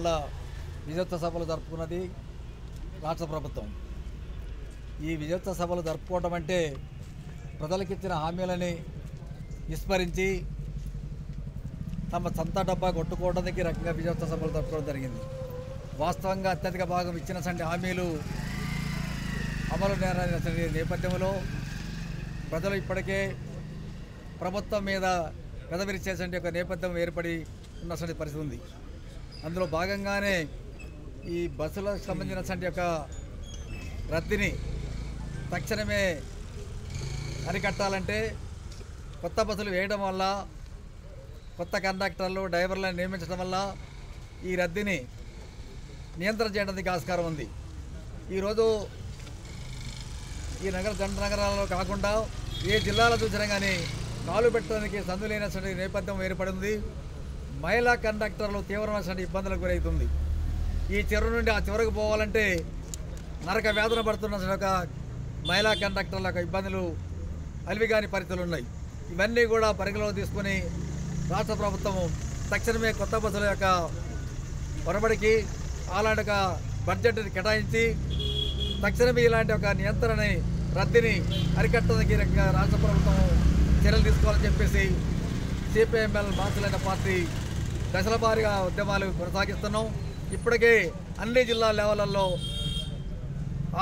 ఇవాళ విజయోత్సవ సభలు జరుపుకున్నది రాష్ట్ర ప్రభుత్వం. ఈ విజయోత్సవ సభలు జరుపుకోవడం అంటే ప్రజలకిచ్చిన హామీలని విస్మరించి తమ సొంత డబ్బా కొట్టుకోవడానికి రకంగా విజయోత్సవ సభలు జరుపుకోవడం జరిగింది. వాస్తవంగా అత్యధిక భాగం ఇచ్చిన హామీలు అమలు నేరైన నేపథ్యంలో ప్రజలు ఇప్పటికే ప్రభుత్వం మీద పెదవిరిచేసే ఒక నేపథ్యం ఏర్పడి ఉన్నటువంటి పరిస్థితి ఉంది. అందులో భాగంగానే ఈ బస్సులకు సంబంధించినటువంటి యొక్క రద్దీని తక్షణమే అరికట్టాలంటే కొత్త బస్సులు వేయడం వల్ల, కొత్త కండక్టర్లు డ్రైవర్లను నియమించడం వల్ల ఈ రద్దీని నియంత్రణ చేయడానికి ఆస్కారం ఉంది. ఈరోజు ఈ జంట నగరాలలో కాకుండా ఏ జిల్లాలో చూసినా కానీ కాలు పెట్టడానికి సందులేనటువంటి నేపథ్యం ఏర్పడింది. మహిళా కండక్టర్లు తీవ్రమైన ఇబ్బందులకు గురవుతుంది. ఈ చివరి నుండి ఆ చివరకు పోవాలంటే నరక వేదన పడుతున్న ఒక మహిళా కండక్టర్ల యొక్క ఇబ్బందులు అలివిగాని పరిస్థితులు ఉన్నాయి. ఇవన్నీ కూడా పరిగణలో తీసుకుని రాష్ట్ర ప్రభుత్వం తక్షణమే కొత్త బస్సుల యొక్క పొరబడికి అలాంటి ఒక బడ్జెట్ని కేటాయించి తక్షణమే ఇలాంటి ఒక నియంత్రణని రద్దీని అరికట్టడానికి రకంగా రాష్ట్ర ప్రభుత్వం చర్యలు తీసుకోవాలని చెప్పేసి సిపిఐఎంఎల్ మార్చులైన పార్టీ దశల వారీగా ఉద్యమాలు కొనసాగిస్తున్నాం. ఇప్పటికే అన్ని జిల్లా లెవెల్లో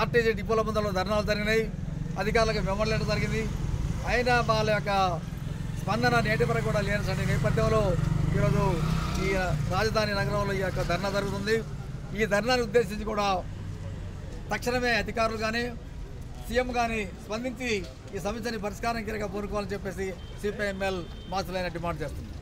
ఆర్టీసీ డిపోల ముందర ధర్నాలు జరిగినాయి, అధికారులకు మెమోరియల్ జరిగింది. అయినా వాళ్ళ యొక్క స్పందన నేటి వరకు కూడా లేని నేపథ్యంలో ఈరోజు ఈ రాజధాని నగరంలో ఈ యొక్క ధర్నా జరుగుతుంది. ఈ ధర్నాను ఉద్దేశించి కూడా తక్షణమే అధికారులు కానీ సీఎం కానీ స్పందించి ఈ సమస్యని పరిష్కారం కిరగా కోరుకోవాలని చెప్పేసి సిపిఐఎంఎల్ మార్చులైన డిమాండ్ చేస్తుంది.